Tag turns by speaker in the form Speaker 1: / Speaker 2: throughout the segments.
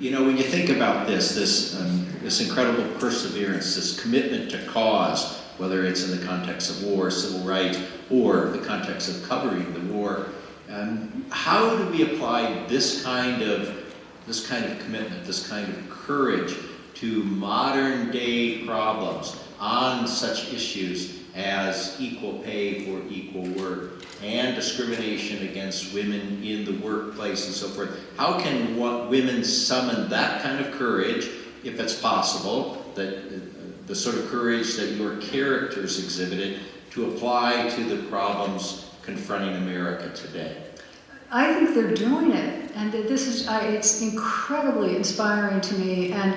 Speaker 1: you know, when you think about this incredible perseverance, this commitment to cause, whether it's in the context of war, civil rights, or the context of covering the war, how do we apply this kind of commitment, this kind of courage to modern day problems on such issues as equal pay for equal work and discrimination against women in the workplace and so forth? How can women summon that kind of courage, if it's possible, that the sort of courage that your characters exhibited, to apply to the problems confronting America today?
Speaker 2: I think they're doing it, and this is, it's incredibly inspiring to me, and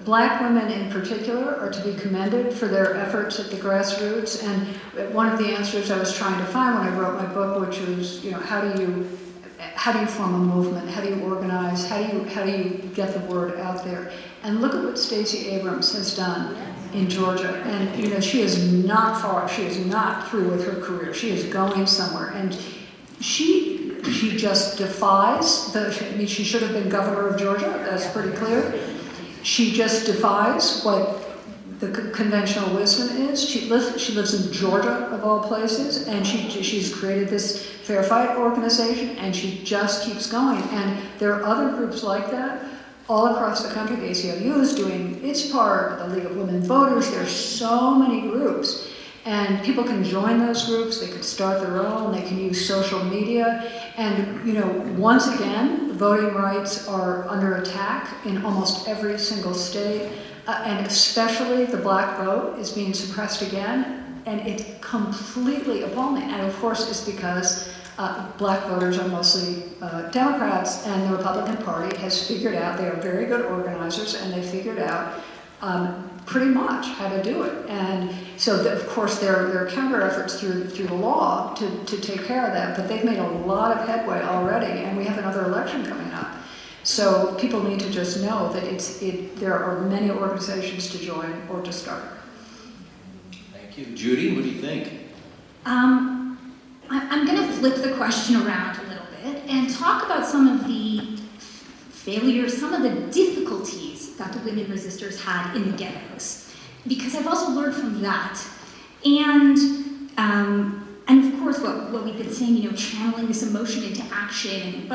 Speaker 2: Black women in particular are to be commended for their efforts at the grassroots. And one of the answers I was trying to find when I wrote my book, which was, you know, how do you form a movement? How do you organize? How do you get the word out there? And look at what Stacey Abrams has done in Georgia. And you know, she is not far. She is not through with her career. She is going somewhere, and she just defies she should have been governor of Georgia. That's pretty clear. She just defies what the conventional wisdom is. She lives in Georgia, of all places, and she's created this Fair Fight organization, and she just keeps going. And there are other groups like that all across the country. The ACLU is doing its part, the League of Women Voters. There's so many groups. And people can join those groups, they can start their own, they can use social media. And you know, once again, voting rights are under attack in almost every single state. And especially the Black vote is being suppressed again. And it's completely appalling. And of course, it's because Black voters are mostly Democrats, and the Republican Party has figured out, they are very good organizers, and they figured out pretty much how to do it. And so of course there are counter efforts through the law to take care of that, but they've made a lot of headway already, and we have another election coming up. So people need to just know that there are many organizations to join or to start.
Speaker 1: Thank you. Judy, what do you think?
Speaker 3: I'm going to flip the question around a little bit and talk about some of the failures, some of the difficulties that the women resistors had in the ghettos, because I've also learned from that. And of course, what we've been saying, you know, channeling this emotion into action,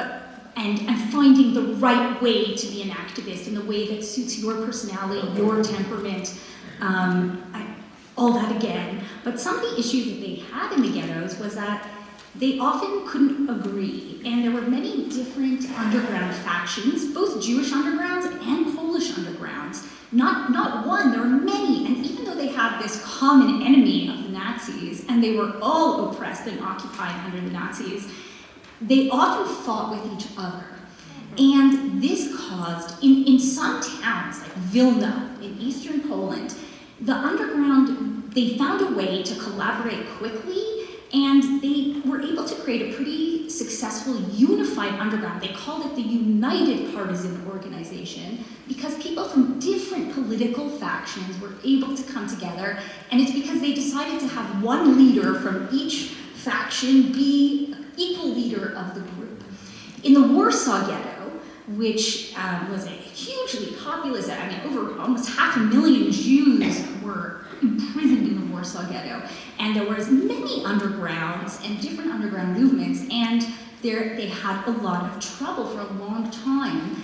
Speaker 3: and finding the right way to be an activist in the way that suits your personality, your temperament, all that again. But some of the issues that they had in the ghettos was that they often couldn't agree, and there were many different underground factions, both Jewish undergrounds and Polish undergrounds. Not one, there were many, and even though they had this common enemy of the Nazis, and they were all oppressed and occupied under the Nazis, they often fought with each other. And this caused, in some towns, like Vilna in eastern Poland, the underground, they found a way to collaborate quickly, and they were able to create a pretty successful unified underground. They called it the United Partisan Organization, because people from different political factions were able to come together, and it's because they decided to have one leader from each faction be equal leader of the group. In the Warsaw Ghetto, which was a hugely populous, I mean, over almost 500,000 Jews were imprisoned in the Warsaw Ghetto, and there were as many undergrounds and different underground movements, and they had a lot of trouble for a long time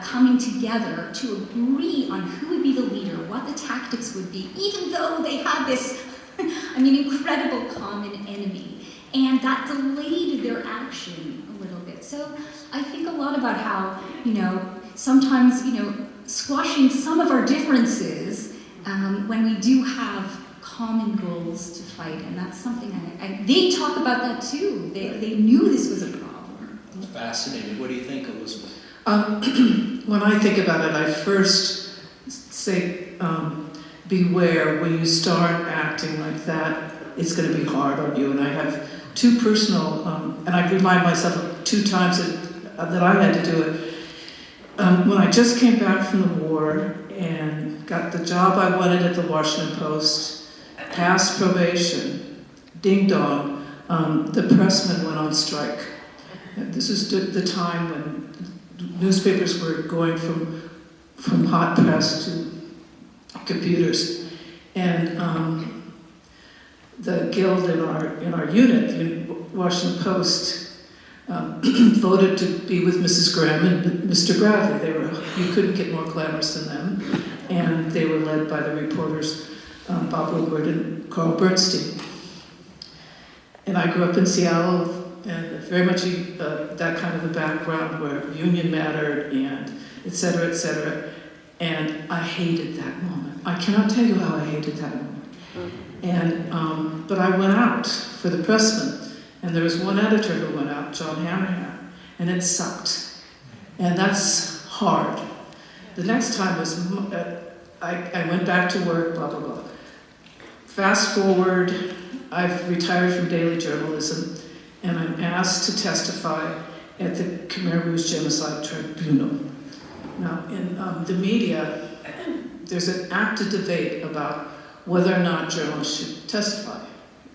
Speaker 3: coming together to agree on who would be the leader, what the tactics would be, even though they had this, I mean, incredible common enemy. And that delayed their action a little bit. So I think a lot about how, you know, sometimes, you know, squashing some of our differences when we do have common goals to fight, and that's something they talk about that too. They knew this was a problem.
Speaker 1: Fascinating. What do you think, Elizabeth?
Speaker 4: When I think about it, I first say, beware when you start acting like that, it's going to be hard on you. And I have two personal, and I remind myself of 2 times that I had to do it. When I just came back from the war and got the job I wanted at the Washington Post, passed probation, ding dong, the pressmen went on strike. This is the time when newspapers were going from hot press to computers. And the guild in our unit, the Washington Post, voted to be with Mrs. Graham and Mr. Bradley. You couldn't get more glamorous than them. And they were led by the reporters Bob Woodward and Carl Bernstein. And I grew up in Seattle, and very much that kind of a background where union mattered and et cetera, and I hated that moment. I cannot tell you how I hated that moment. And, but I went out for the pressman, and there was one editor who went out, John Hammerhand, and it sucked. And that's hard. The next time was, I went back to work, blah, blah, blah. Fast forward, I've retired from daily journalism, and I'm asked to testify at the Khmer Rouge Genocide Tribunal. Now, in the media, there's an active debate about whether or not journalists should testify.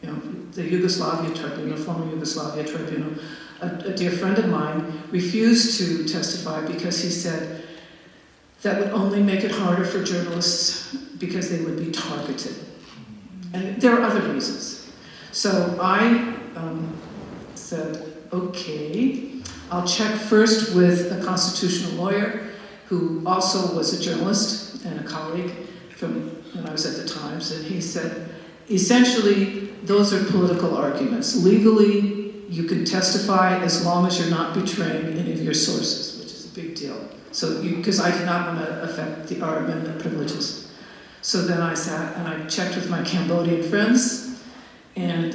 Speaker 4: You know, the Yugoslavia Tribunal, former Yugoslavia Tribunal, a dear friend of mine refused to testify because he said that would only make it harder for journalists because they would be targeted. And there are other reasons. So I said, okay, I'll check first with a constitutional lawyer who also was a journalist and a colleague from when I was at the Times, and he said, essentially, those are political arguments. Legally, you can testify as long as you're not betraying any of your sources, which is a big deal. So, because I did not want to affect our amendment privileges. So then I sat and I checked with my Cambodian friends, and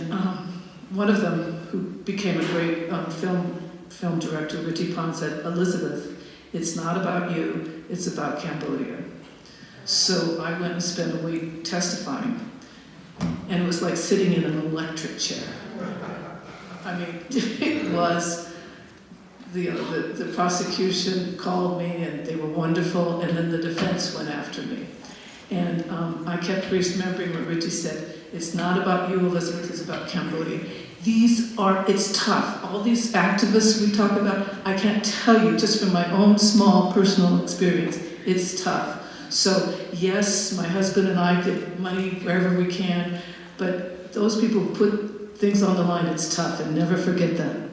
Speaker 4: one of them, who became a great film director, Ritti Pan, said, Elizabeth, it's not about you, it's about Cambodia. So I went and spent a week testifying, and it was like sitting in an electric chair. I mean, it was, the prosecution called me, and they were wonderful, and then the defense went after me. And I kept remembering what Ritti said, it's not about you, Elizabeth, it's about Cambodia. It's tough. All these activists we talk about, I can't tell you, just from my own small personal experience, it's tough. So yes, my husband and I give money wherever we can, but those people who put things on the line, it's tough, and never forget that.